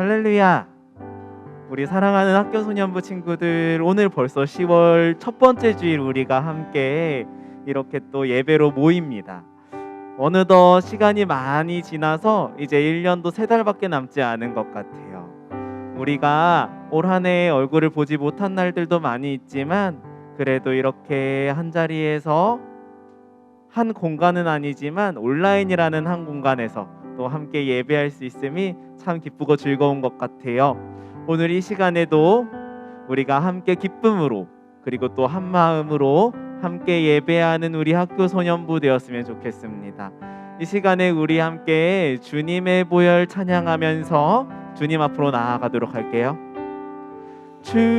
할렐루야. 우리 사랑하는 학교 소년부 친구들, 오늘 벌써 10월 첫 번째 주일 우리가 함께 이렇게 또 예배로 모입니다. 어느덧 시간이 많이 지나서 이제 1년도 3달밖에 남지 않은 것 같아요. 우리가 올 한 해 얼굴을 보지 못한 날들도 많이 있지만, 그래도 이렇게 한 자리에서 한 공간은 아니지만 온라인이라는 한 공간에서 또 함께 예배할 수 있음이 참 기쁘고 즐거운 것 같아요. 오늘 이 시간에도 우리가 함께 기쁨으로, 그리고 또 한 마음으로 함께 예배하는 우리 학교 소년부 되었으면 좋겠습니다. 이 시간에 우리 함께 주님의 보혈 찬양하면서 주님 앞으로 나아가도록 할게요. 주님의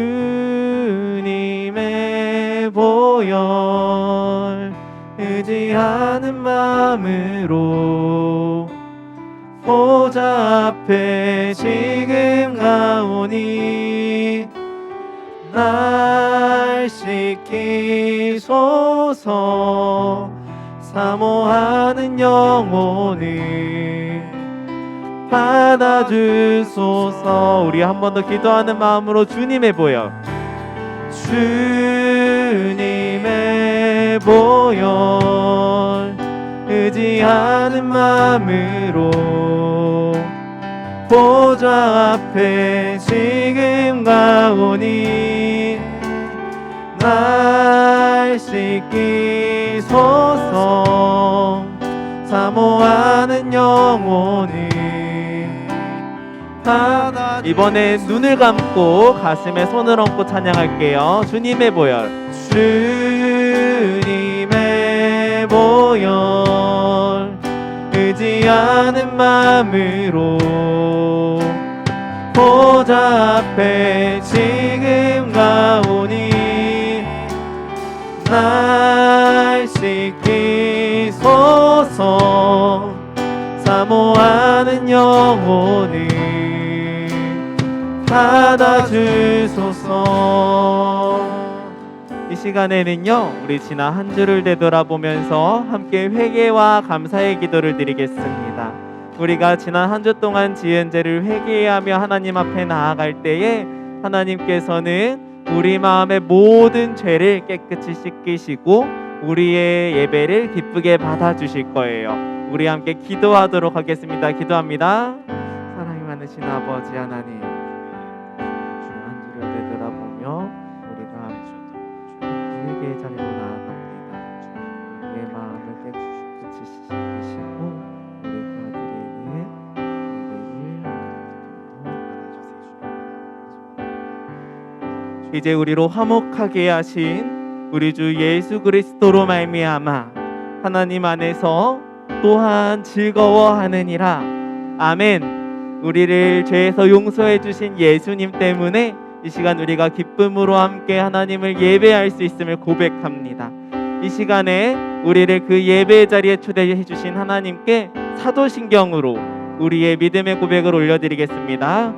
보혈 의지하는 마음으로 보좌 앞에 지금 가오니 날 씻기소서. 사모하는 영혼을 받아주소서. 우리 한 번 더 기도하는 마음으로 주님의 보혈, 주님의 보혈 의지하는 마음으로 보좌 앞에 지금 가오니 날 씻기소서. 사모하는 영혼을 이번에 눈을 감고 가슴에 손을 얹고 찬양할게요. 주님의 보혈, 주님의 보혈 의지하는 마음으로 보좌 앞에 지금 가오니 날 씻기소서. 사모하는 영혼을 받아주소서. 이 시간에는요, 우리 지난 한 주를 되돌아보면서 함께 회개와 감사의 기도를 드리겠습니다. 우리가 지난 한 주 동안 지은 죄를 회개하며 하나님 앞에 나아갈 때에 하나님께서는 우리 마음의 모든 죄를 깨끗이 씻기시고 우리의 예배를 기쁘게 받아주실 거예요. 우리 함께 기도하도록 하겠습니다. 기도합니다. 사랑이 많으신 아버지 하나님, 한 주를 되돌아보며 우리가 회개의 자리로 나아갑니다. 우리의 마음을 깨끗이 씻기시고 우리가 드리는 예배를 이제 우리로 화목하게 하신 우리 주 예수 그리스도로 말미암아 하나님 안에서 또한 즐거워하느니라. 아멘. 우리를 죄에서 용서해 주신 예수님 때문에 이 시간 우리가 기쁨으로 함께 하나님을 예배할 수 있음을 고백합니다. 이 시간에 우리를 그 예배의 자리에 초대해 주신 하나님께 사도신경으로 우리의 믿음의 고백을 올려드리겠습니다.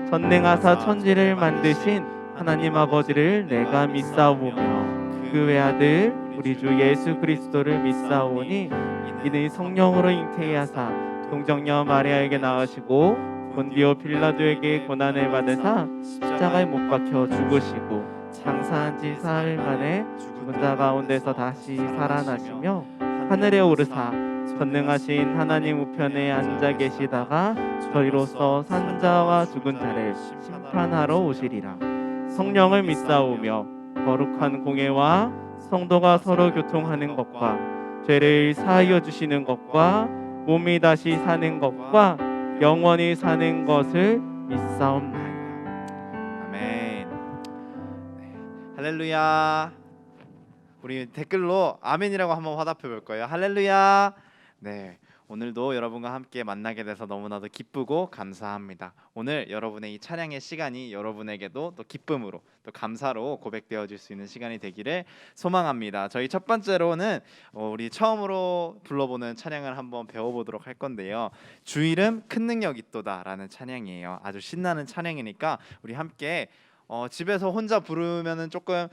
전능하사 천지를 만드신 하나님 아버지를 내가 믿사오며 그 외아들 우리 주 예수 그리스도를 믿사오니 이는 성령으로 잉태하사 동정녀 마리아에게 낳으시고 본디오 빌라도에게 고난을 받으사 십자가에 못 박혀 죽으시고 장사한 지 사흘 만에 죽은 자 가운데서 다시 살아나시며 하늘에 오르사 전능하신 하나님 우편에 앉아 계시다가 저희로서 산 자와 죽은 자를 심판하러 오시리라. 성령을 믿사오며 거룩한 공예와 성도가 서로 교통하는 것과 죄를 사하여 주시는 것과 몸이 다시 사는 것과 영원히 사는 것을 믿사옵나이다. 아멘. 할렐루야. 우리 댓글로 아멘이라고 한번 화답해 볼 거예요. 할렐루야. 네, 오늘도 여러분과 함께 만나게 돼서 너무나도 기쁘고 감사합니다. 오늘 여러분의 이 찬양의 시간이 여러분에게도 또 기쁨으로 또 감사로 고백되어질 수 있는 시간이 되기를 소망합니다. 저희 첫 번째로는 우리 처음으로 불러보는 찬양을 한번 배워보도록 할 건데요. 주 이름 큰 능력 있도다 라는 찬양이에요. 아주 신나는 찬양이니까 우리 함께 집에서 혼자 부르면은 조금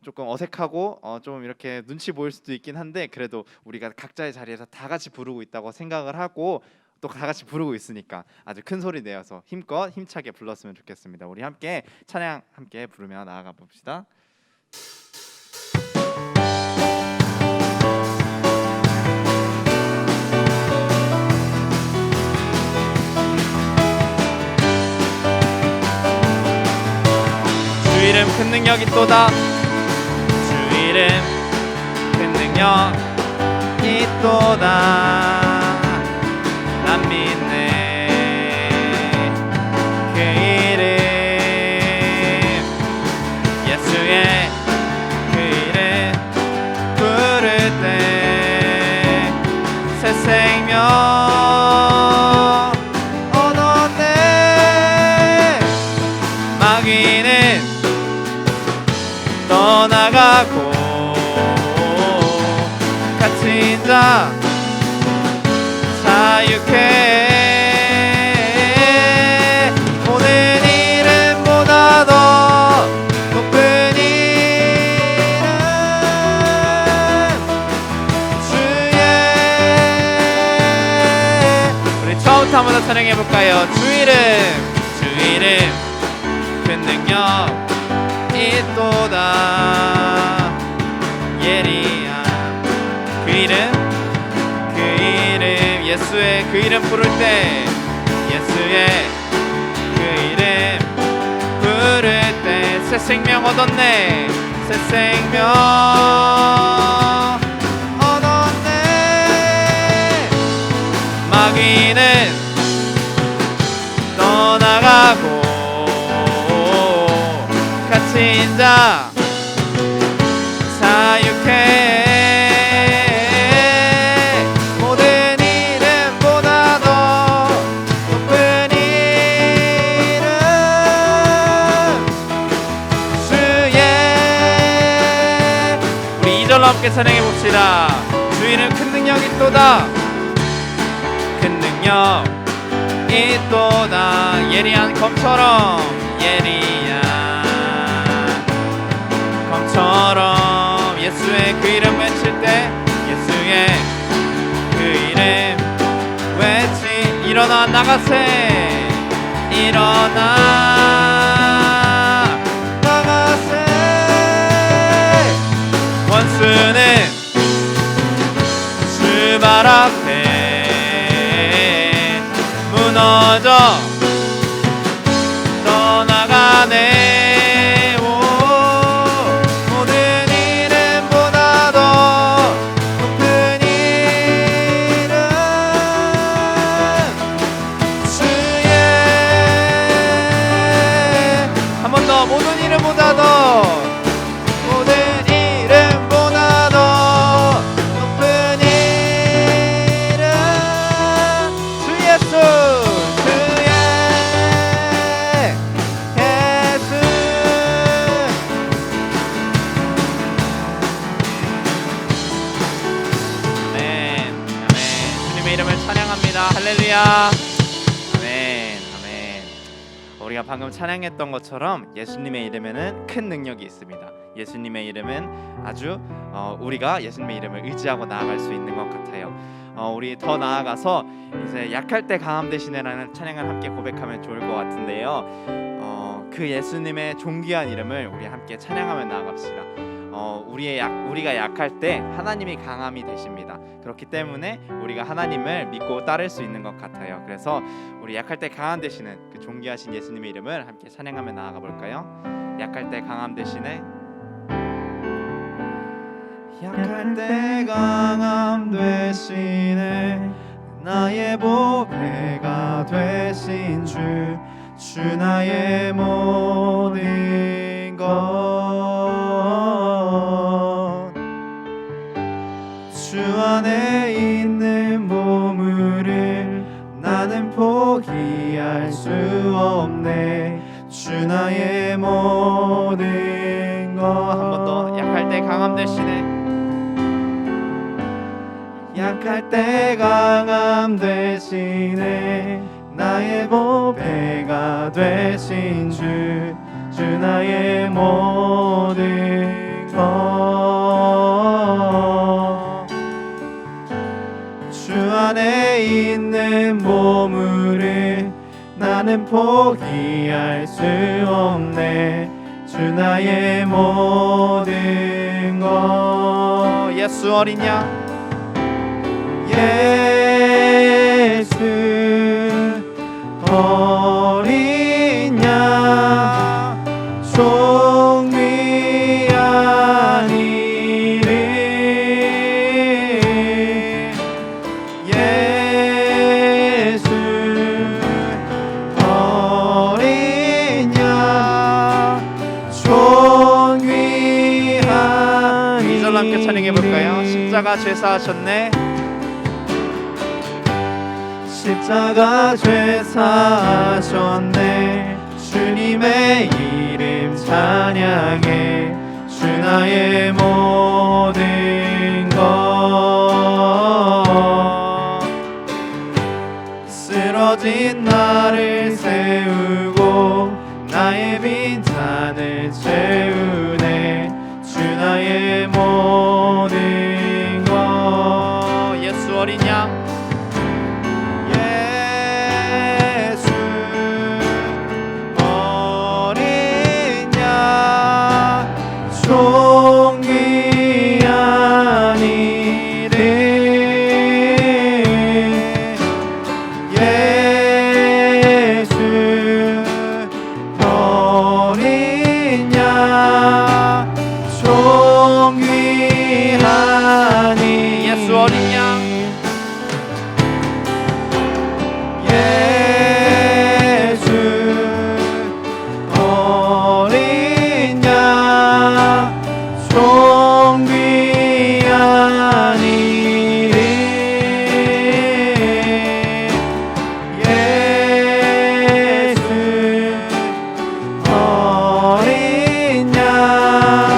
조금 어색하고 좀 이렇게 눈치 보일 수도 있긴 한데, 그래도 우리가 각자의 자리에서 다 같이 부르고 있다고 생각을 하고 또 다 같이 부르고 있으니까 아주 큰 소리 내어서 힘껏 힘차게 불렀으면 좋겠습니다. 우리 함께 찬양 함께 부르며 나아가 봅시다. 주 이름 큰 능력이 또다. 주 이름 큰 능력이 또다. 난 믿네 그 이름. 예수의 그 이름 부를 때 새 생명 얻었네. 마귀는 떠나가고 갇힌 자 자유케. 모든 이름보다 더 높은 이름 주의. 우리 처음부터 한번 더 찬양해볼까요? 주 이름 큰 능력이 또다. 예리한 그 이름 예수의 그 이름 부를 때 예수의 그 이름 부를 때 새 생명 얻었네. 새 생명 얻었네. 마귀는 떠나가고 갇힌 자 자유케. 함께 찬양해 봅시다. 주 이름 큰 능력이 또다. 큰 능력이 또다. 예리한 검처럼 예수의 그 이름 외칠 때 예수의 그 이름 외치. 일어나 나가세. 일어나 나가세. 원수는 주 발 앞에 무너져 떠나가네. 모든 이름보다 더 높은 이름 주의. 한 번 더. 모든 이름보다 더 할렐루야. 아멘. 아멘. 우리가 방금 찬양했던 것처럼 예수님의 이름에는 큰 능력이 있습니다. 예수님의 이름은 아주 우리가 예수님의 이름을 의지하고 나아갈 수 있는 것 같아요. 우리 더 나아가서 이제 약할 때 강함 되시네라는 찬양을 함께 고백하면 좋을 것 같은데요. 그 예수님의 존귀한 이름을 우리 함께 찬양하며 나아갑시다. 우리가 약할 때 하나님이 강함이 되십니다. 그렇기 때문에 우리가 하나님을 믿고 따를 수 있는 것 같아요. 그래서 우리 약할 때 강함 되시는 그 존귀하신 예수님의 이름을 함께 찬양하며 나아가 볼까요? 약할 때 강함 되시네. 약할 때 강함 되시네. 나의 보배가 되신 주 나의 모든 것. 주 안에 있는 보물을 나는 포기할 수 없네. 주 나의 모든 것. 한 번 더. 약할 때 강함 되시네. 약할 때 강함 되시네. 나의 보배가 되신 주 나의 모든 것. 주 안에 있는 나는 포기할 수 없네. 주 나의 모든 것. 예수 어린 양, 예수 어린 양, 존귀한 이름. 예수 어린 양, 존귀한 이름. 2절 함께 찬양해 볼까요? 십자가 죄사하셨네. 십자가 죄사하셨네. 주님의 이름 찬양해. 주 나의 모든 것. 쓰러진 나를 세우고 나의 빈잔을 채우네. 주 나의 모든 것. 예수 어린 양, 존귀한 이름. 예수 어린 양, 존귀한 이름. 예수 어린 양, 예수 어린 양, 존귀한 이름. 예수 어린 양,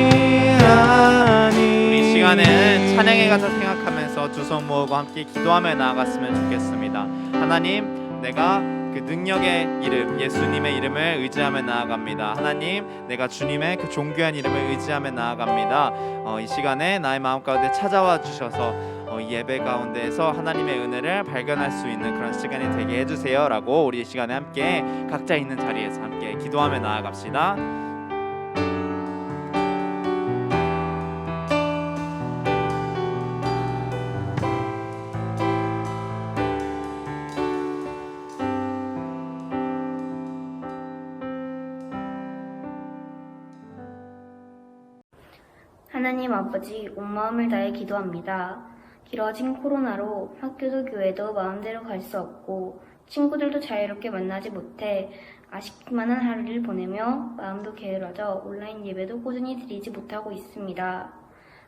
존귀한 이름. 이 시간에 찬양에 가서 생각하면서 두 손 모으고 함께 기도하며 나아갔으면 좋겠습니다. 하나님, 내가 그 능력의 이름, 예수님의 이름을 의지하며 나아갑니다. 하나님, 내가 주님의 그 존귀한 이름을 의지하며 나아갑니다. 이 시간에 나의 마음 가운데 찾아와 주셔서 이 예배 가운데에서 하나님의 은혜를 발견할 수 있는 그런 시간이 되게 해주세요 라고 우리 이 시간에 함께 각자 있는 자리에서 함께 기도하며 나아갑시다. 하나님 아버지, 온 마음을 다해 기도합니다. 길어진 코로나로 학교도 교회도 마음대로 갈 수 없고 친구들도 자유롭게 만나지 못해 아쉽기만 한 하루를 보내며 마음도 게을러져 온라인 예배도 꾸준히 드리지 못하고 있습니다.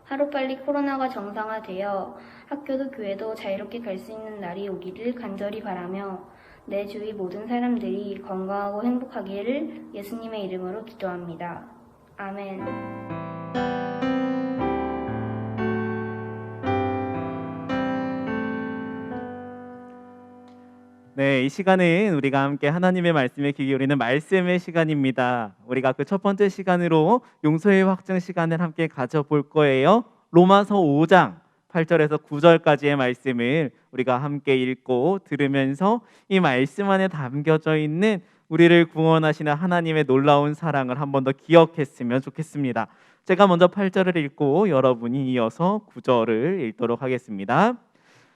하루빨리 코로나가 정상화되어 학교도 교회도 자유롭게 갈 수 있는 날이 오기를 간절히 바라며 내 주위 모든 사람들이 건강하고 행복하기를 예수님의 이름으로 기도합니다. 아멘. 네, 이 시간은 우리가 함께 하나님의 말씀에 귀 기울이는 말씀의 시간입니다. 우리가 그 첫 번째 시간으로 용서의 확증 시간을 함께 가져볼 거예요. 로마서 5장 8절에서 9절까지의 말씀을 우리가 함께 읽고 들으면서 이 말씀 안에 담겨져 있는 우리를 구원하시는 하나님의 놀라운 사랑을 한 번 더 기억했으면 좋겠습니다. 제가 먼저 8절을 읽고 여러분이 이어서 9절을 읽도록 하겠습니다.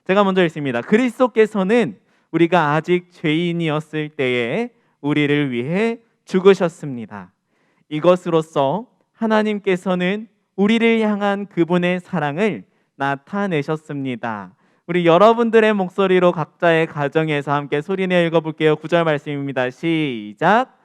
제가 먼저 읽습니다. 그리스도께서는 우리가 아직 죄인이었을 때에 우리를 위해 죽으셨습니다. 이것으로써 하나님께서는 우리를 향한 그분의 사랑을 나타내셨습니다. 우리 여러분들의 목소리로 각자의 가정에서 함께 소리내어 읽어볼게요. 9절 말씀입니다. 시작.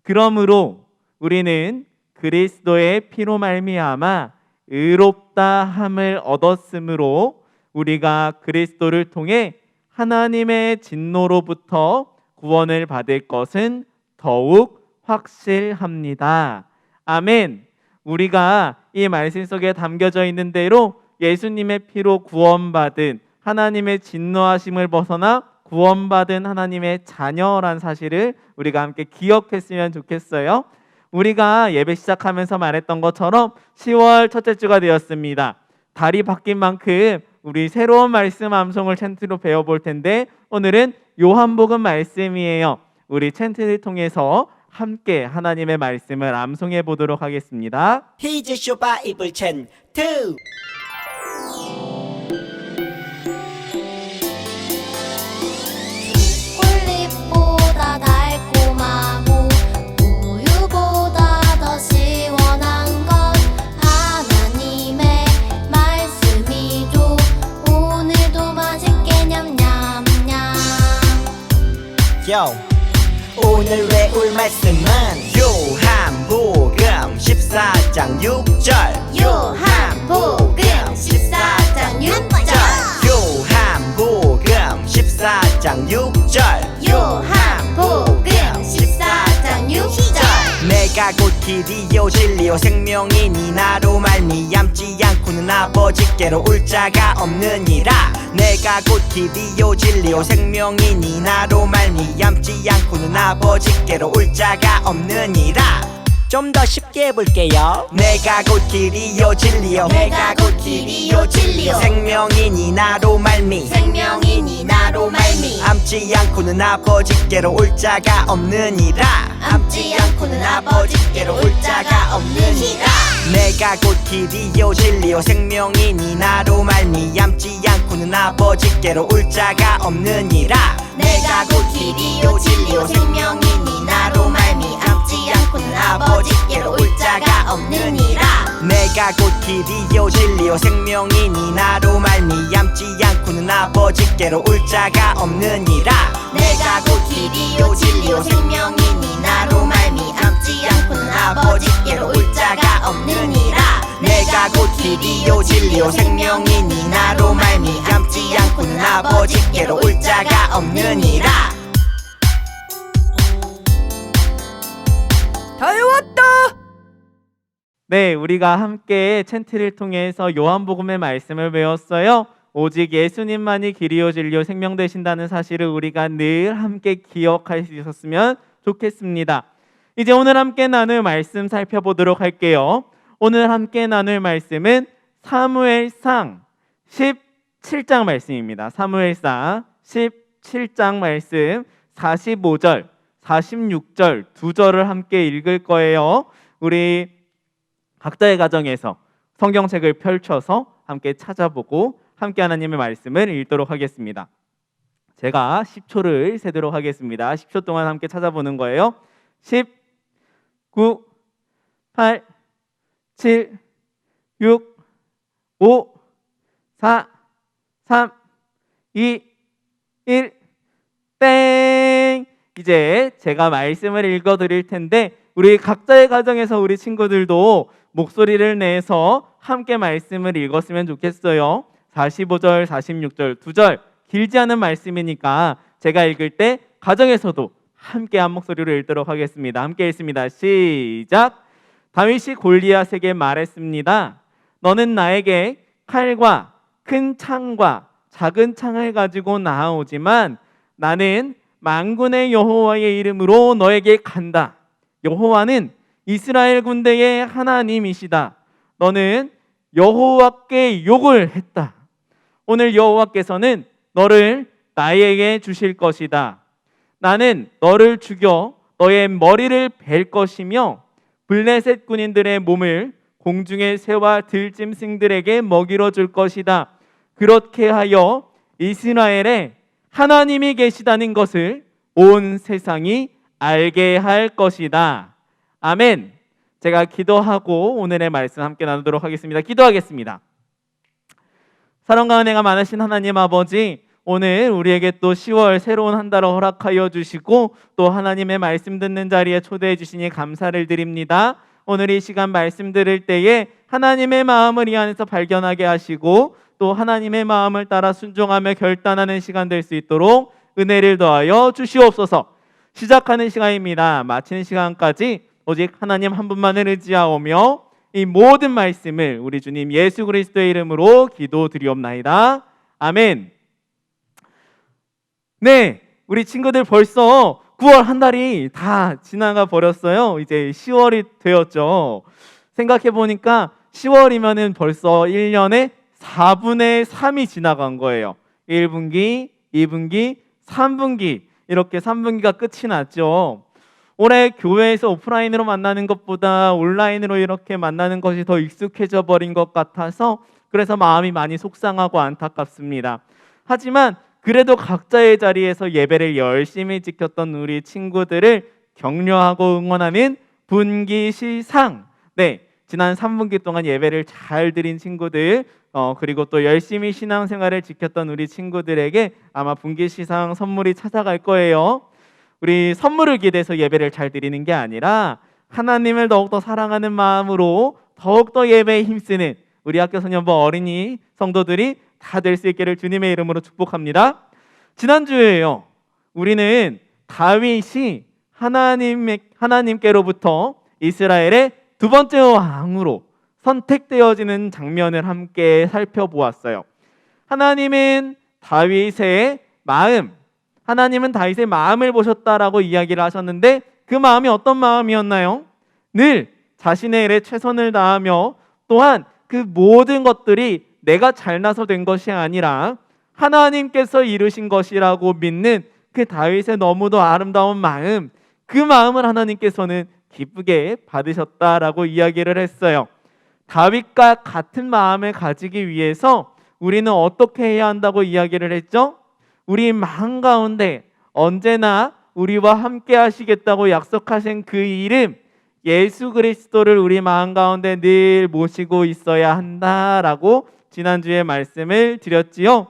그러므로 우리는 그리스도의 피로 말미암아 의롭다 함을 얻었으므로 우리가 그리스도를 통해 하나님의 진노로부터 구원을 받을 것은 더욱 확실합니다. 아멘. 우리가 이 말씀 속에 담겨져 있는 대로 예수님의 피로 구원받은 하나님의 진노하심을 벗어나 구원받은 하나님의 자녀란 사실을 우리가 함께 기억했으면 좋겠어요. 우리가 예배 시작하면서 말했던 것처럼 10월 첫째 주가 되었습니다. 달이 바뀐 만큼 우리 새로운 말씀 암송을 찬트로 배워볼 텐데 오늘은 요한복음 말씀이에요. 우리 챈트를 통해서 함께 하나님의 말씀을 암송해 보도록 하겠습니다. Here's your Bible chant 2. 꿀잎보다 달콤하고 우유보다 더 시원한 건 하나님의 말씀이죠. 오늘도 맛있게 냠냠냠. Yo. 오늘 외울 말씀은 요한복음 14장 6절. 요한복음 14장 6절. 요한복음 14장 6절. 요한복음 14장 6절. 내가 곧 길이요 진리요 생명이니 나로 말미암지 않고는 아버지께로 올 자가 없느니라. 내가 곧 길이요 진리요 생명이니 나로 말미암지 않고는 아버지께로 올 자가 없느니라. 좀 더 쉽게 해볼게요. 내가 곧 길이요 진리요 내가 곧 길이요 진리요 생명이니 나로 말미 생명이니 나로 말미 암지 않고는 아버지께로 올 자가 없느니라. 암지 않고는 아버지께로 올 자가 없느니라. 내가 곧 길이요 진리요 생명이니 나로 말미암지 않고는 아버지께로 올 자가 없느니라. 내가 곧 길이요 진리요 생명이니 나로 말미암지 않고는 아버지께로 올 자가 없느니라. 내가 곧 길이요 진리요 생명이니 나로 말미암지 않고는 아버지께로 올 자가 없느니라. 내가 곧 길이요 진리요 생명이니 나로 말미암지 않고는 아버지께로 올 자가 없느니라. 내가 곧 길이요 진리요 생명이니 나로 말미암지 않고는 아버지께로 올 자가 없느니라. 다 외웠다. 네, 우리가 함께 챈트를 통해서 요한복음의 말씀을 배웠어요. 오직 예수님만이 길이요 진리요 생명 되신다는 사실을 우리가 늘 함께 기억할 수 있었으면 좋겠습니다. 이제 오늘 함께 나눌 말씀 살펴보도록 할게요. 오늘 함께 나눌 말씀은 사무엘상 17장 말씀입니다. 사무엘상 17장 말씀 45절, 46절 두 절을 함께 읽을 거예요. 우리 각자의 가정에서 성경책을 펼쳐서 함께 찾아보고 함께 하나님의 말씀을 읽도록 하겠습니다. 제가 10초를 세도록 하겠습니다. 10초 동안 함께 찾아보는 거예요. 10, 9, 8, 7, 6, 5, 4, 3, 2, 1, 땡! 이제 제가 말씀을 읽어드릴 텐데 우리 각자의 가정에서 우리 친구들도 목소리를 내서 함께 말씀을 읽었으면 좋겠어요. 45절, 46절 두 절 길지 않은 말씀이니까 제가 읽을 때 가정에서도 함께 한 목소리로 읽도록 하겠습니다. 함께 읽습니다. 시작! 다윗이 골리앗에게 말했습니다. 너는 나에게 칼과 큰 창과 작은 창을 가지고 나아오지만 나는 만군의 여호와의 이름으로 너에게 간다. 여호와는 이스라엘 군대의 하나님이시다. 너는 여호와께 욕을 했다. 오늘 여호와께서는 너를 나에게 주실 것이다. 나는 너를 죽여 너의 머리를 벨 것이며 블레셋 군인들의 몸을 공중의 새와 들짐승들에게 먹이러 줄 것이다. 그렇게 하여 이스라엘에 하나님이 계시다는 것을 온 세상이 알게 할 것이다. 아멘. 제가 기도하고 오늘의 말씀 함께 나누도록 하겠습니다. 기도하겠습니다. 사랑과 은혜가 많으신 하나님 아버지, 오늘 우리에게 또 10월 새로운 한 달을 허락하여 주시고 또 하나님의 말씀 듣는 자리에 초대해 주시니 감사를 드립니다. 오늘 이 시간 말씀 들을 때에 하나님의 마음을 이 안에서 발견하게 하시고 또 하나님의 마음을 따라 순종하며 결단하는 시간 될 수 있도록 은혜를 더하여 주시옵소서. 시작하는 시간입니다. 마치는 시간까지 오직 하나님 한 분만을 의지하오며 이 모든 말씀을 우리 주님 예수 그리스도의 이름으로 기도드리옵나이다. 아멘. 네, 우리 친구들 벌써 9월 한 달이 다 지나가 버렸어요. 이제 10월이 되었죠. 생각해 보니까 10월이면은 벌써 1년에 4분의 3이 지나간 거예요. 1분기, 2분기, 3분기 이렇게 3분기가 끝이 났죠. 올해 교회에서 오프라인으로 만나는 것보다 온라인으로 이렇게 만나는 것이 더 익숙해져 버린 것 같아서 그래서 마음이 많이 속상하고 안타깝습니다. 하지만 그래도 각자의 자리에서 예배를 열심히 지켰던 우리 친구들을 격려하고 응원하는 분기시상. 네, 지난 3분기 동안 예배를 잘 드린 친구들, 그리고 또 열심히 신앙생활을 지켰던 우리 친구들에게 아마 분기시상 선물이 찾아갈 거예요. 우리 선물을 기대해서 예배를 잘 드리는 게 아니라 하나님을 더욱더 사랑하는 마음으로 더욱더 예배에 힘쓰는 우리 학교 소년부 어린이 성도들이 다 될 수 있기를 주님의 이름으로 축복합니다. 지난주에요, 우리는 다윗이 하나님께로부터 이스라엘의 두 번째 왕으로 선택되어지는 장면을 함께 살펴보았어요. 하나님은 다윗의 마음을 보셨다라고 이야기를 하셨는데 그 마음이 어떤 마음이었나요? 늘 자신의 일에 최선을 다하며 또한 그 모든 것들이 내가 잘나서 된 것이 아니라 하나님께서 이루신 것이라고 믿는 그 다윗의 너무도 아름다운 마음, 그 마음을 하나님께서는 기쁘게 받으셨다라고 이야기를 했어요. 다윗과 같은 마음을 가지기 위해서 우리는 어떻게 해야 한다고 이야기를 했죠? 우리 마음 가운데 언제나 우리와 함께 하시겠다고 약속하신 그 이름 예수 그리스도를 우리 마음 가운데 늘 모시고 있어야 한다라고 지난주에 말씀을 드렸지요.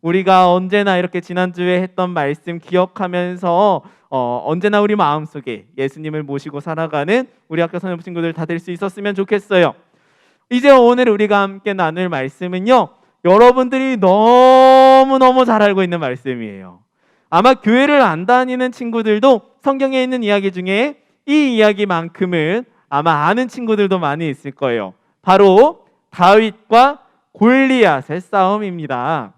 우리가 언제나 이렇게 지난주에 했던 말씀 기억하면서 언제나 우리 마음속에 예수님을 모시고 살아가는 우리 학교 소년부 친구들 다 될 수 있었으면 좋겠어요. 이제 오늘 우리가 함께 나눌 말씀은요, 여러분들이 너무너무 잘 알고 있는 말씀이에요. 아마 교회를 안 다니는 친구들도 성경에 있는 이야기 중에 이 이야기만큼은 아마 아는 친구들도 많이 있을 거예요. 바로 다윗과 골리앗의 싸움입니다.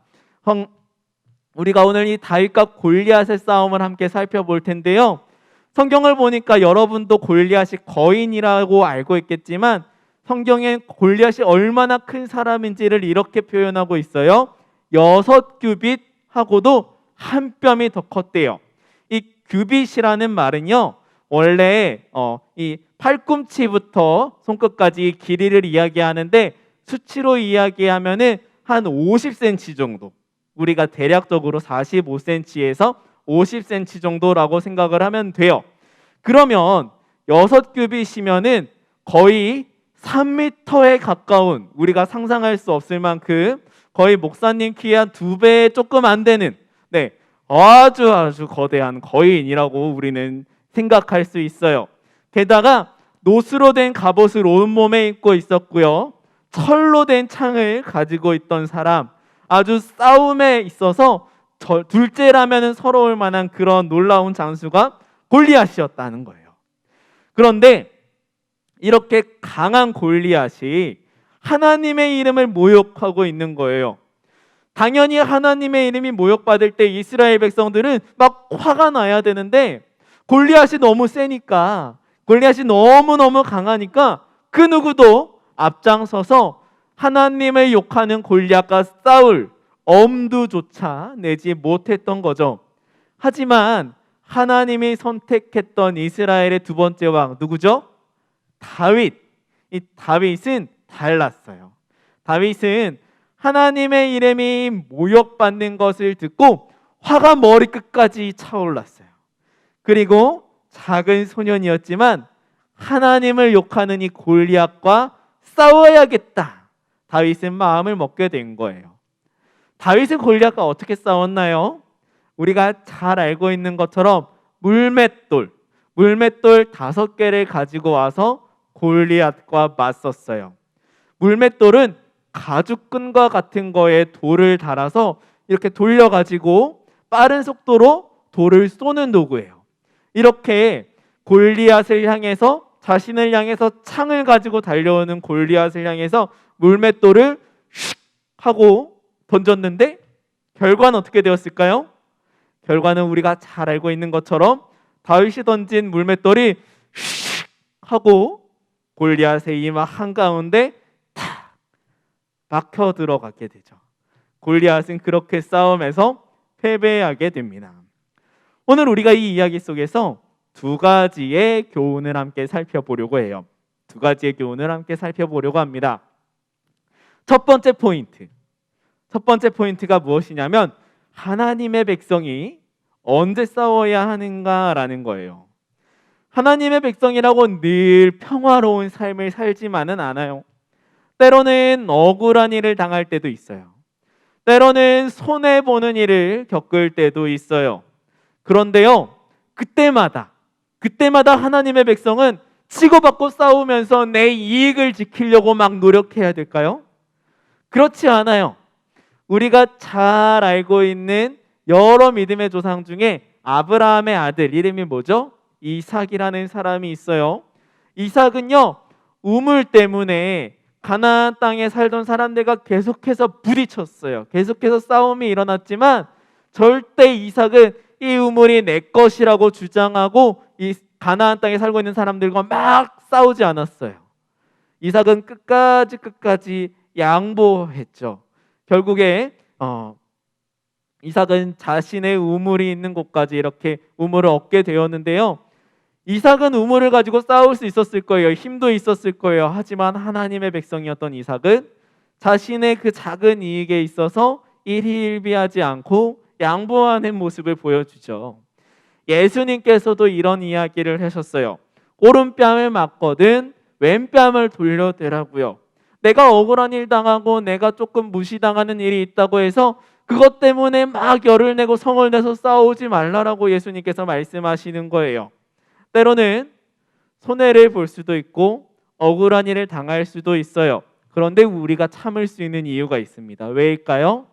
우리가 오늘 이 다윗과 골리앗의 싸움을 함께 살펴볼 텐데요. 성경을 보니까 여러분도 골리앗이 거인이라고 알고 있겠지만 성경엔 골리앗이 얼마나 큰 사람인지를 이렇게 표현하고 있어요. 6규빗하고도 한 뼘이 더 컸대요. 이 규빗이라는 말은요, 원래 이 팔꿈치부터 손끝까지 길이를 이야기하는데 수치로 이야기하면은 한 50cm 정도, 우리가 대략적으로 45cm에서 50cm 정도라고 생각을 하면 돼요. 그러면 6규빗이면은 거의 3m에 가까운, 우리가 상상할 수 없을 만큼 거의 목사님 키의 한 2배 조금 안 되는, 네, 아주 거대한 거인이라고 우리는 생각할 수 있어요. 게다가 노스로 된 갑옷을 온몸에 입고 있었고요, 철로 된 창을 가지고 있던 사람, 아주 싸움에 있어서 둘째라면 서러울 만한 그런 놀라운 장수가 골리앗이었다는 거예요. 그런데 이렇게 강한 골리앗이 하나님의 이름을 모욕하고 있는 거예요. 당연히 하나님의 이름이 모욕받을 때 이스라엘 백성들은 막 화가 나야 되는데 골리앗이 너무 세니까, 골리앗이 너무너무 강하니까 그 누구도 앞장서서 하나님을 욕하는 골리앗과 싸울 엄두조차 내지 못했던 거죠. 하지만 하나님이 선택했던 이스라엘의 두 번째 왕 누구죠? 다윗. 이 다윗은 달랐어요. 다윗은 하나님의 이름이 모욕받는 것을 듣고 화가 머리끝까지 차올랐어요. 그리고 작은 소년이었지만 하나님을 욕하는 이 골리앗과 싸워야겠다, 다윗은 마음을 먹게 된 거예요. 다윗은 골리앗과 어떻게 싸웠나요? 우리가 잘 알고 있는 것처럼 물맷돌 5개를 가지고 와서 골리앗과 맞섰어요. 물맷돌은 가죽끈과 같은 거에 돌을 달아서 이렇게 돌려가지고 빠른 속도로 돌을 쏘는 도구예요. 이렇게 골리앗을 향해서, 자신을 향해서 창을 가지고 달려오는 골리앗을 향해서 물맷돌을 슉 하고 던졌는데 결과는 어떻게 되었을까요? 결과는 우리가 잘 알고 있는 것처럼 다윗이 던진 물맷돌이 슉 하고 골리앗의 이마 한가운데 탁 박혀 들어가게 되죠. 골리앗은 그렇게 싸움에서 패배하게 됩니다. 오늘 우리가 이 이야기 속에서 두 가지의 교훈을 함께 살펴보려고 해요. 두 가지의 교훈을 함께 살펴보려고 합니다. 첫 번째 포인트가 무엇이냐면 하나님의 백성이 언제 싸워야 하는가라는 거예요. 하나님의 백성이라고 늘 평화로운 삶을 살지만은 않아요. 때로는 억울한 일을 당할 때도 있어요. 때로는 손해보는 일을 겪을 때도 있어요. 그런데요, 그때마다 하나님의 백성은 치고받고 싸우면서 내 이익을 지키려고 막 노력해야 될까요? 그렇지 않아요. 우리가 잘 알고 있는 여러 믿음의 조상 중에 아브라함의 아들 이름이 뭐죠? 이삭이라는 사람이 있어요. 이삭은요, 우물 때문에 가나안 땅에 살던 사람들과 계속해서 부딪혔어요. 계속해서 싸움이 일어났지만 절대 이삭은 이 우물이 내 것이라고 주장하고 이 가나안 땅에 살고 있는 사람들과 막 싸우지 않았어요. 이삭은 끝까지 양보했죠. 결국에 이삭은 자신의 우물이 있는 곳까지 이렇게 우물을 얻게 되었는데요. 이삭은 우물을 가지고 싸울 수 있었을 거예요. 힘도 있었을 거예요. 하지만 하나님의 백성이었던 이삭은 자신의 그 작은 이익에 있어서 일희일비하지 않고 양보하는 모습을 보여주죠. 예수님께서도 이런 이야기를 하셨어요. 오른뺨을 맞거든 왼뺨을 돌려대라고요. 내가 억울한 일 당하고 내가 조금 무시당하는 일이 있다고 해서 그것 때문에 막 열을 내고 성을 내서 싸우지 말라라고 예수님께서 말씀하시는 거예요. 때로는 손해를 볼 수도 있고 억울한 일을 당할 수도 있어요. 그런데 우리가 참을 수 있는 이유가 있습니다. 왜일까요?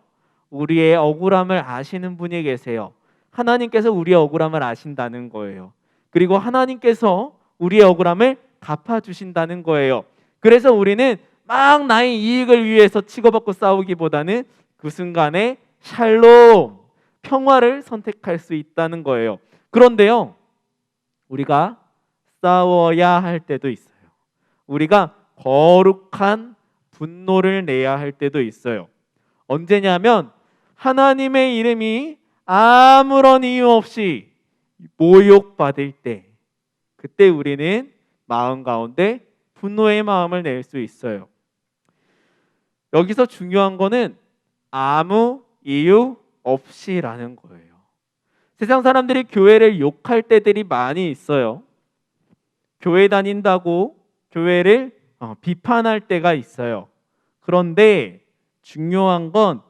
우리의 억울함을 아시는 분이 계세요. 하나님께서 우리의 억울함을 아신다는 거예요. 그리고 하나님께서 우리의 억울함을 갚아주신다는 거예요. 그래서 우리는 막 나의 이익을 위해서 치고받고 싸우기보다는 그 순간에 샬롬, 평화를 선택할 수 있다는 거예요. 그런데요, 우리가 싸워야 할 때도 있어요. 우리가 거룩한 분노를 내야 할 때도 있어요. 언제냐면 하나님의 이름이 아무런 이유 없이 모욕받을 때, 그때 우리는 마음 가운데 분노의 마음을 낼 수 있어요. 여기서 중요한 거는 아무 이유 없이라는 거예요. 세상 사람들이 교회를 욕할 때들이 많이 있어요. 교회 다닌다고 교회를 비판할 때가 있어요. 그런데 중요한 건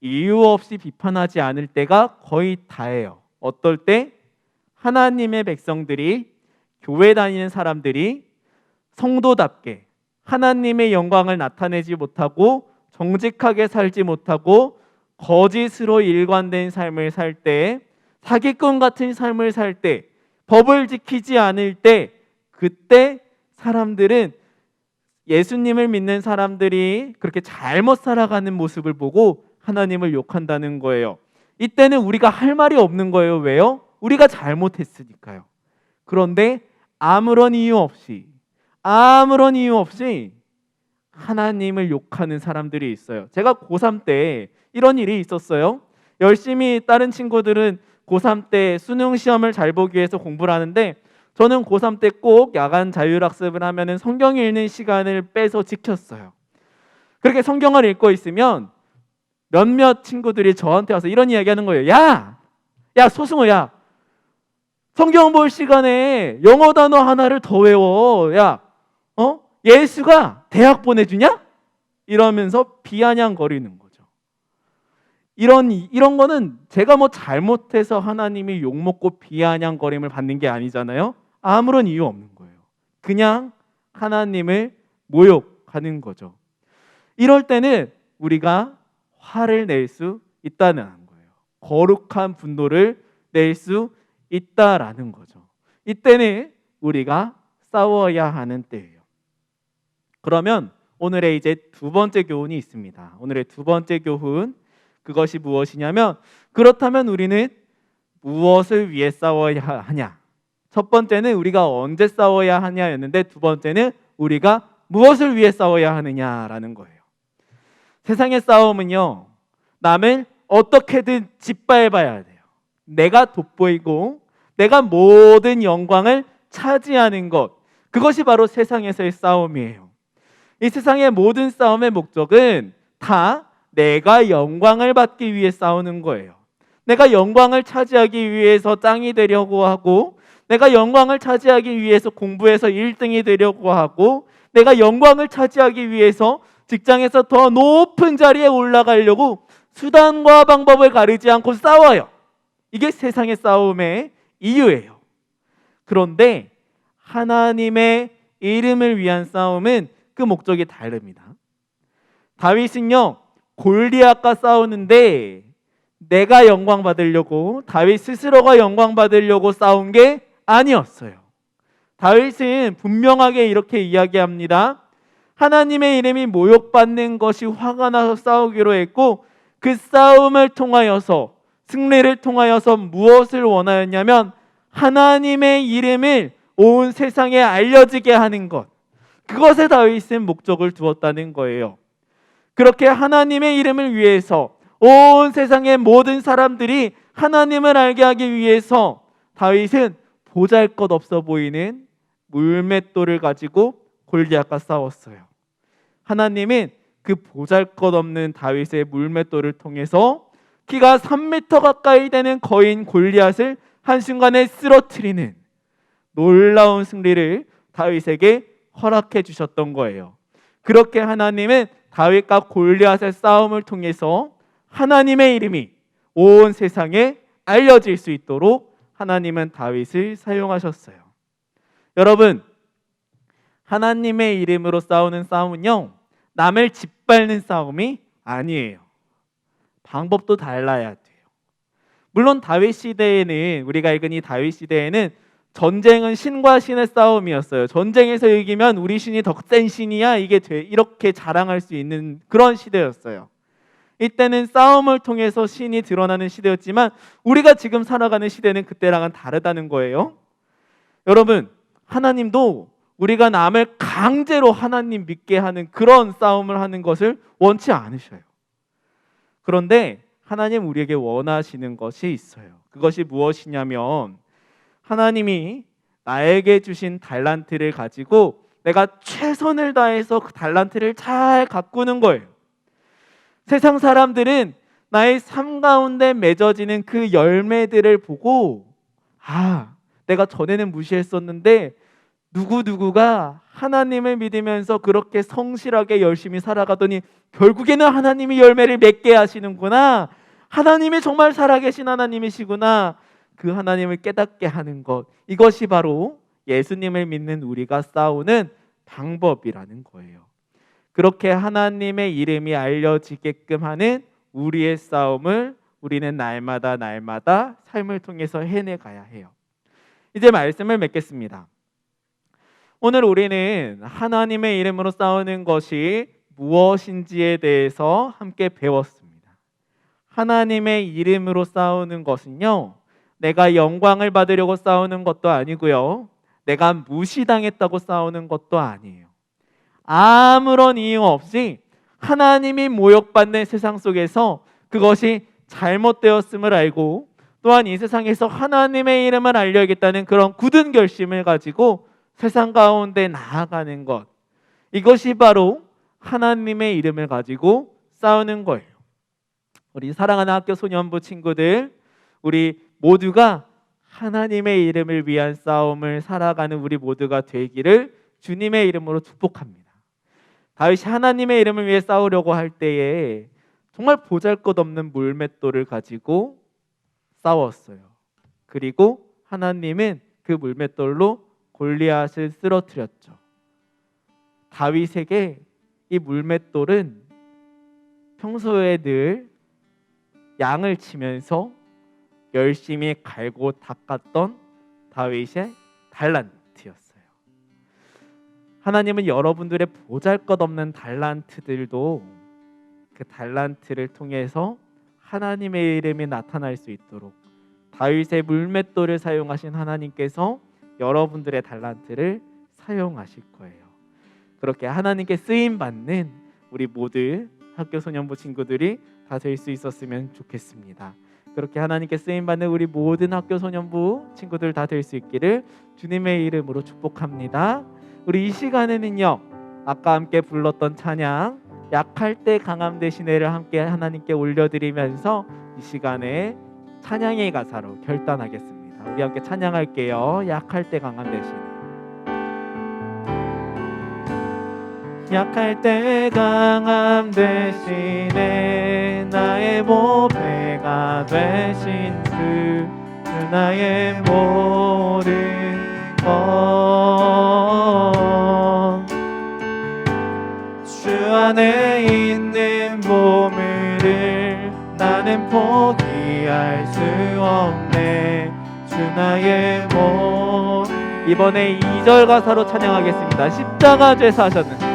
이유 없이 비판하지 않을 때가 거의 다예요. 어떨 때? 하나님의 백성들이, 교회 다니는 사람들이 성도답게 하나님의 영광을 나타내지 못하고 정직하게 살지 못하고 거짓으로 일관된 삶을 살 때, 사기꾼 같은 삶을 살 때, 법을 지키지 않을 때, 그때 사람들은 예수님을 믿는 사람들이 그렇게 잘못 살아가는 모습을 보고 하나님을 욕한다는 거예요. 이때는 우리가 할 말이 없는 거예요. 왜요? 우리가 잘못했으니까요. 그런데 아무런 이유 없이 하나님을 욕하는 사람들이 있어요. 제가 고3 때 이런 일이 있었어요. 열심히 다른 친구들은 고3 때 수능 시험을 잘 보기 위해서 공부를 하는데 저는 고3 때 꼭 야간 자율학습을 하면은 성경 읽는 시간을 빼서 지켰어요. 그렇게 성경을 읽고 있으면 몇몇 친구들이 저한테 와서 이런 이야기 하는 거예요. 야 소승호야, 성경 볼 시간에 영어 단어 하나를 더 외워. 예수가 대학 보내주냐? 이러면서 비아냥거리는 거죠. 이런 거는 제가 뭐 잘못해서 하나님이 욕먹고 비아냥거림을 받는 게 아니잖아요. 아무런 이유 없는 거예요. 그냥 하나님을 모욕하는 거죠. 이럴 때는 우리가 화를 낼 수 있다는 거예요. 거룩한 분노를 낼 수 있다라는 거죠. 이때는 우리가 싸워야 하는 때예요. 그러면 오늘의 이제 두 번째 교훈이 있습니다. 오늘의 두 번째 교훈, 그것이 무엇이냐면, 그렇다면 우리는 무엇을 위해 싸워야 하냐? 첫 번째는 우리가 언제 싸워야 하냐였는데, 두 번째는 우리가 무엇을 위해 싸워야 하느냐라는 거예요. 세상의 싸움은요, 남을 어떻게든 짓밟아야 돼요. 내가 돋보이고 내가 모든 영광을 차지하는 것, 그것이 바로 세상에서의 싸움이에요. 이 세상의 모든 싸움의 목적은 다 내가 영광을 받기 위해 싸우는 거예요. 내가 영광을 차지하기 위해서 짱이 되려고 하고, 내가 영광을 차지하기 위해서 공부해서 1등이 되려고 하고, 내가 영광을 차지하기 위해서 직장에서 더 높은 자리에 올라가려고 수단과 방법을 가리지 않고 싸워요. 이게 세상의 싸움의 이유예요. 그런데 하나님의 이름을 위한 싸움은 그 목적이 다릅니다. 다윗은요, 골리앗과 싸우는데 내가 영광 받으려고, 다윗 스스로가 영광 받으려고 싸운 게 아니었어요. 다윗은 분명하게 이렇게 이야기합니다. 하나님의 이름이 모욕받는 것이 화가 나서 싸우기로 했고, 그 싸움을 통하여서, 승리를 통하여서 무엇을 원하였냐면 하나님의 이름을 온 세상에 알려지게 하는 것, 그것에 다윗은 목적을 두었다는 거예요. 그렇게 하나님의 이름을 위해서 온 세상의 모든 사람들이 하나님을 알게 하기 위해서 다윗은 보잘것없어 보이는 물맷돌을 가지고 골리앗과 싸웠어요. 하나님은 그 보잘것없는 다윗의 물맷돌을 통해서 키가 3m 가까이 되는 거인 골리앗을 한순간에 쓰러뜨리는 놀라운 승리를 다윗에게 허락해 주셨던 거예요. 그렇게 하나님은 다윗과 골리앗의 싸움을 통해서 하나님의 이름이 온 세상에 알려질 수 있도록 하나님은 다윗을 사용하셨어요. 여러분, 하나님의 이름으로 싸우는 싸움은요, 남을 짓밟는 싸움이 아니에요. 방법도 달라야 돼요. 물론 다윗 시대에는, 우리가 읽은 이 다윗 시대에는 전쟁은 신과 신의 싸움이었어요. 전쟁에서 이기면 우리 신이 더 센 신이야, 이렇게 자랑할 수 있는 그런 시대였어요. 이때는 싸움을 통해서 신이 드러나는 시대였지만 우리가 지금 살아가는 시대는 그때랑은 다르다는 거예요. 여러분, 하나님도 우리가 남을 강제로 하나님 믿게 하는 그런 싸움을 하는 것을 원치 않으셔요. 그런데 하나님 우리에게 원하시는 것이 있어요. 그것이 무엇이냐면, 하나님이 나에게 주신 달란트를 가지고 내가 최선을 다해서 그 달란트를 잘 가꾸는 거예요. 세상 사람들은 나의 삶 가운데 맺어지는 그 열매들을 보고, 내가 전에는 무시했었는데 누구누구가 하나님을 믿으면서 그렇게 성실하게 열심히 살아가더니 결국에는 하나님이 열매를 맺게 하시는구나, 하나님이 정말 살아계신 하나님이시구나, 그 하나님을 깨닫게 하는 것, 이것이 바로 예수님을 믿는 우리가 싸우는 방법이라는 거예요. 그렇게 하나님의 이름이 알려지게끔 하는 우리의 싸움을 우리는 날마다 삶을 통해서 해내가야 해요. 이제 말씀을 맺겠습니다. 오늘 우리는 하나님의 이름으로 싸우는 것이 무엇인지에 대해서 함께 배웠습니다. 하나님의 이름으로 싸우는 것은요, 내가 영광을 받으려고 싸우는 것도 아니고요, 내가 무시당했다고 싸우는 것도 아니에요. 아무런 이유 없이 하나님이 모욕받는 세상 속에서 그것이 잘못되었음을 알고, 또한 이 세상에서 하나님의 이름을 알려야겠다는 그런 굳은 결심을 가지고 세상 가운데 나아가는 것, 이것이 바로 하나님의 이름을 가지고 싸우는 거예요. 우리 사랑하는 학교 소년부 친구들, 우리 모두가 하나님의 이름을 위한 싸움을 살아가는 우리 모두가 되기를 주님의 이름으로 축복합니다. 다윗이 하나님의 이름을 위해 싸우려고 할 때에 정말 보잘것없는 물맷돌을 가지고 싸웠어요. 그리고 하나님은 그 물맷돌로 골리앗을 쓰러뜨렸죠. 다윗에게 이 물맷돌은 평소에 늘 양을 치면서 열심히 갈고 닦았던 다윗의 달란트였어요. 하나님은 여러분들의 보잘것없는 달란트들도 그 달란트를 통해서 하나님의 이름이 나타날 수 있도록 다윗의 물맷돌을 사용하신 하나님께서 여러분들의 달란트를 사용하실 거예요. 그렇게 하나님께 쓰임 받는 우리 모두 학교 소년부 친구들이 다 될 수 있었으면 좋겠습니다. 그렇게 하나님께 쓰임받는 우리 모든 학교 소년부 친구들 다 될 수 있기를 주님의 이름으로 축복합니다. 우리 이 시간에는요, 아까 함께 불렀던 찬양 약할 때 강함 되시네를 함께 하나님께 올려드리면서 이 시간에 찬양의 가사로 결단하겠습니다. 우리 함께 찬양할게요. 약할 때 강함 되시네. 약할 때 강함 되시네 나의 보배가 되신 주 나의 모든 것 주 안에 있는 보물을 나는 포기할 수 없네 주 나의 모든 이번에 2절 가사로 찬양하겠습니다. 십자가 죄 사셨는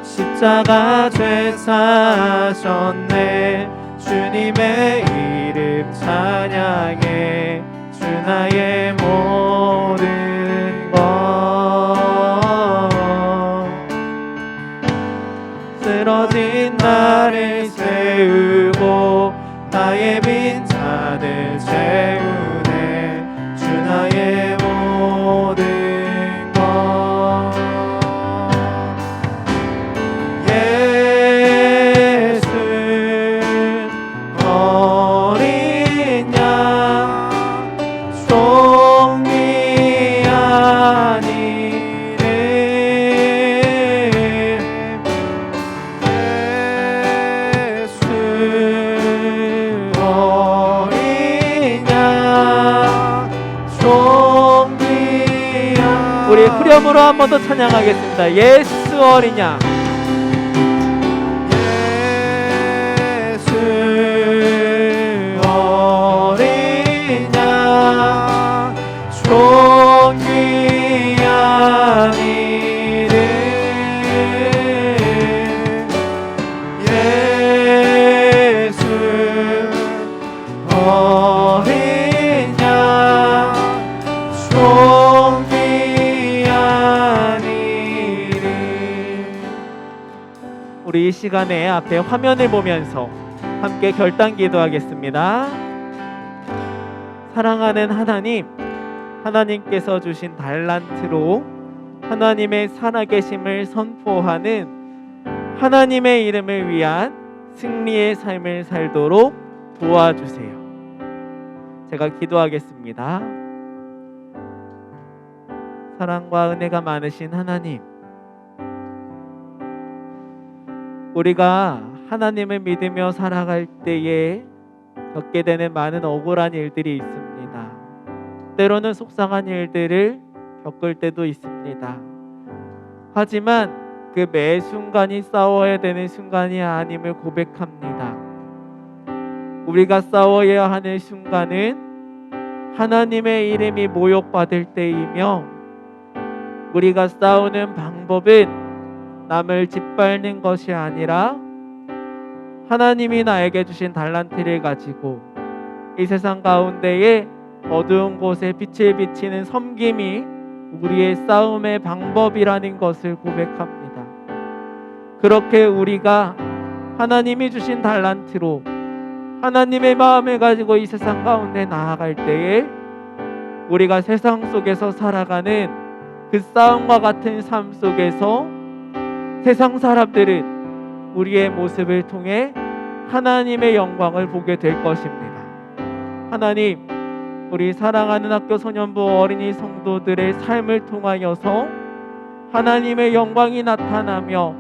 십자가 죄 사셨네 주님의 이름 찬양해 주 나의 모든 것 쓰러진 나를 세우고 나의 빈잔을 채우네 주 나의 모든 것 예수 어린 양 종이 아닌 이름 예수 어린 양 종이 아닌 우리 후렴으로 한 번 더 찬양하겠습니다. 예수 어린 양 어린 양 종이 아닌 이름 예수 어린 양 종이 아닌 이름 우리 이 시간에 앞에 화면을 보면서 함께 결단 기도하겠습니다. 사랑하는 하나님, 하나님께서 주신 달란트로 하나님의 살아계심을 선포하는 하나님의 이름을 위한 승리의 삶을 살도록 도와주세요. 제가 기도하겠습니다. 사랑과 은혜가 많으신 하나님, 우리가 하나님을 믿으며 살아갈 때에 겪게 되는 많은 억울한 일들이 있습니다. 때로는 속상한 일들을 겪을 때도 있습니다. 하지만 그 매 순간이 싸워야 되는 순간이 아님을 고백합니다. 우리가 싸워야 하는 순간은 하나님의 이름이 모욕받을 때이며 우리가 싸우는 방법은 남을 짓밟는 것이 아니라 하나님이 나에게 주신 달란트를 가지고 이 세상 가운데에 어두운 곳에 빛을 비치는 섬김이 우리의 싸움의 방법이라는 것을 고백합니다. 그렇게 우리가 하나님이 주신 달란트로 하나님의 마음을 가지고 이 세상 가운데 나아갈 때에 우리가 세상 속에서 살아가는 그 싸움과 같은 삶 속에서 세상 사람들은 우리의 모습을 통해 하나님의 영광을 보게 될 것입니다. 하나님, 우리 사랑하는 학교 소년부 어린이 성도들의 삶을 통하여서 하나님의 영광이 나타나며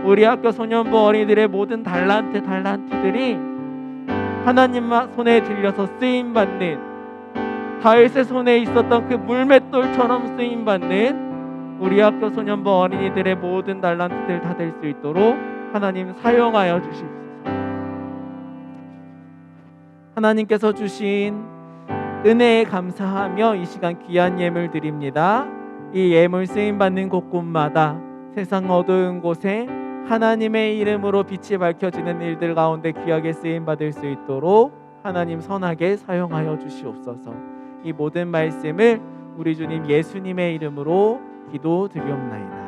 우리 학교 소년부 어린이들의 모든 달란트들이 하나님 손에 들려서 쓰임받는 다윗의 손에 있었던 그 물맷돌처럼 쓰임받는 우리 학교 소년부 어린이들의 모든 달란트들 다 될 수 있도록 하나님 사용하여 주십시오. 하나님께서 주신 은혜에 감사하며 이 시간 귀한 예물 드립니다. 이 예물 쓰임받는 곳곳마다 세상 어두운 곳에 하나님의 이름으로 빛이 밝혀지는 일들 가운데 귀하게 쓰임받을 수 있도록 하나님 선하게 사용하여 주시옵소서. 이 모든 말씀을 우리 주님 예수님의 이름으로 기도드리옵나이다.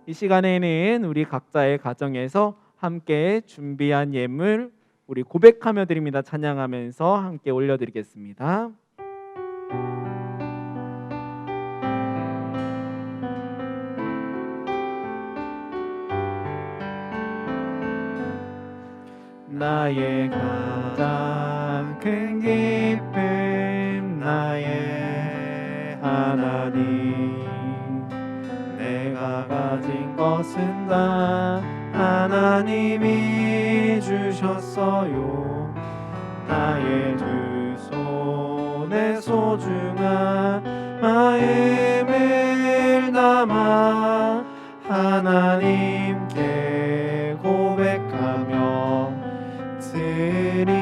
이 이 시간에는 우리 각자의 가정에서 함께 준비한 예물 우리 고백하며 드립니다. 찬양하면서 함께 올려드리겠습니다. 나의 가장 큰 기쁨 나의 하나님 내가 가진 것은 다 하나님이 주셨어요. 나의 두 손에 소중한 마음을 담아 하나님께 고백하며 드립니다.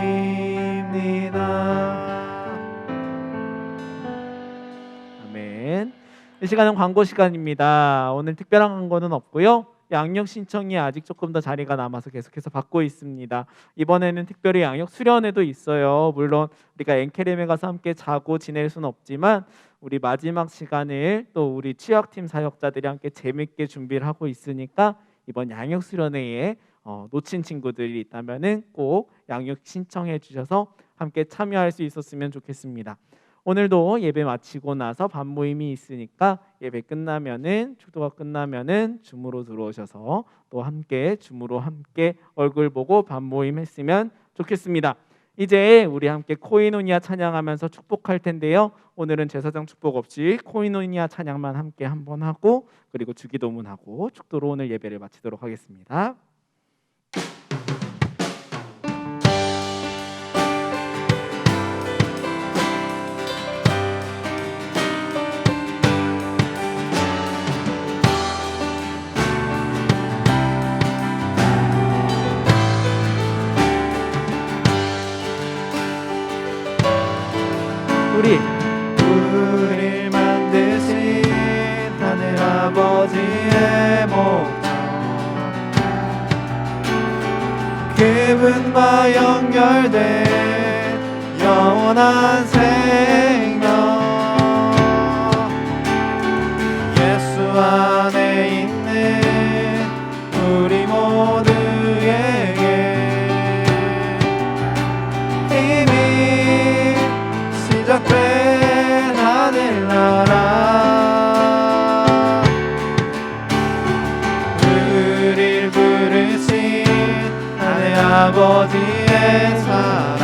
아멘. 이 시간은 광고 시간입니다. 오늘 특별한 광고는 없고요. 양육 신청이 아직 조금 더 자리가 남아서 계속해서 받고 있습니다. 이번에는 특별히 양육 수련회도 있어요. 물론 우리가 엔케렘에 가서 함께 자고 지낼 수는 없지만 우리 마지막 시간을 또 우리 취약팀 사역자들이 함께 재밌게 준비를 하고 있으니까 이번 양육 수련회에 놓친 친구들이 있다면은 꼭 양육 신청해 주셔서 함께 참여할 수 있었으면 좋겠습니다. 오늘도 예배 마치고 나서 반 모임이 있으니까 예배 끝나면은 축도가 끝나면은 줌으로 들어오셔서 또 함께 줌으로 함께 얼굴 보고 반 모임 했으면 좋겠습니다. 이제 우리 함께 코이노니아 찬양하면서 축복할 텐데요. 오늘은 제사장 축복 없이 코이노니아 찬양만 함께 한번 하고 그리고 주기도문하고 축도로 오늘 예배를 마치도록 하겠습니다. 우리를 만드신 하늘 아버지의 목적 그분과 연결된 영원한 생명 예수 안에 있는 우리 모두에게 이미 시작된 하늘나라 우리를 부르신 하늘 아버지의 사랑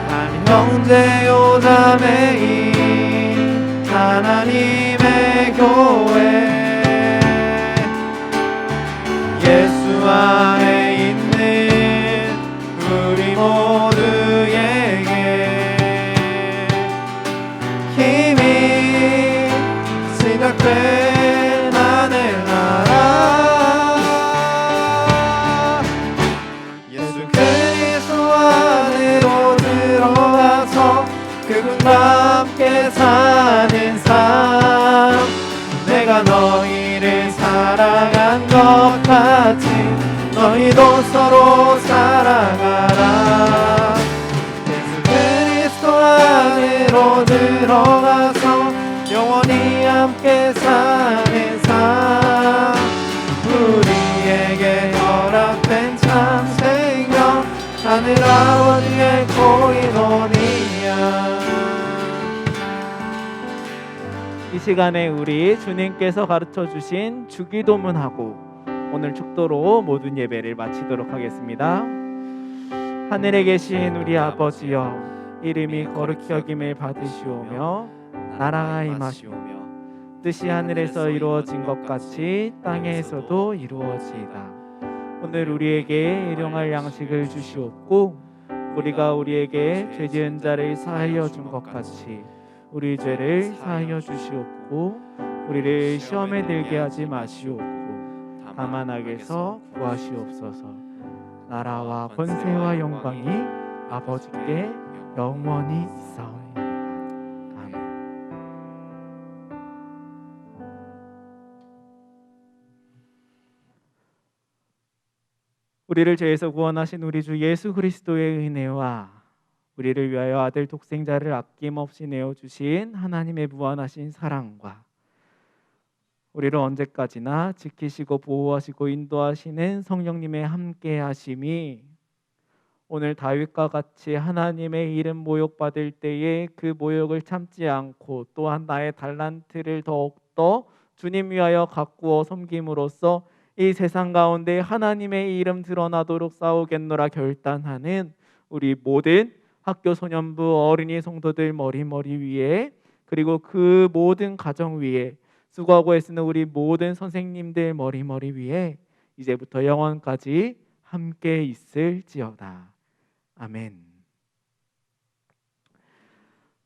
한 형제요 자매인 하나님의 교회 예수 안에 있는 우리 모두에게 힘이 시작된 하늘나라 예수 그리스도 안으로 들어가서 그분과 함께 사는 삶 내가 너희를 사랑한 것 같이 너희도 서로 사랑하라 예수 그리스도 안으로 들어가서 영원히 함께 사는 삶 우리에게 허락된 참 생명 하늘 아버지의 코이노니아 이 시간에 우리 주님께서 가르쳐 주신 주기도문하고 오늘 축도로 모든 예배를 마치도록 하겠습니다. 하늘에 계신 우리 아버지여 이름이 거룩히 여김을 받으시오며 나라가 임하시오며 뜻이 하늘에서 이루어진 것 같이 땅에서도 이루어지이다. 오늘 우리에게 일용할 양식을 주시옵고 우리가 우리에게 죄 지은 자를 사하여 준 것 같이 우리 죄를 사하여 주시옵고 우리를 시험에 들게 하지 마시옵고 다만 악에서 구하시옵소서. 나라와 권세와 영광이 아버지께 영원히 있사오니이다. 아멘. 우리를 죄에서 구원하신 우리 주 예수 그리스도의 은혜와 우리를 위하여 아들 독생자를 아낌없이 내어주신 하나님의 무한하신 사랑과 우리를 언제까지나 지키시고 보호하시고 인도하시는 성령님의 함께하심이 오늘 다윗과 같이 하나님의 이름 모욕받을 때에 그 모욕을 참지 않고 또한 나의 달란트를 더욱더 주님 위하여 가꾸어 섬김으로써 이 세상 가운데 하나님의 이름 드러나도록 싸우겠노라 결단하는 우리 모든 학교 소년부 어린이 성도들 머리 위에, 그리고 그 모든 가정 위에 수고하고 애쓰는 우리 모든 선생님들 머리 위에 이제부터 영원까지 함께 있을지어다. 아멘.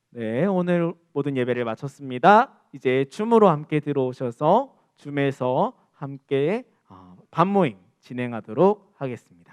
네, 오늘 모든 예배를 마쳤습니다. 이제 춤으로 함께 들어오셔서 춤에서 함께 반모임 진행하도록 하겠습니다.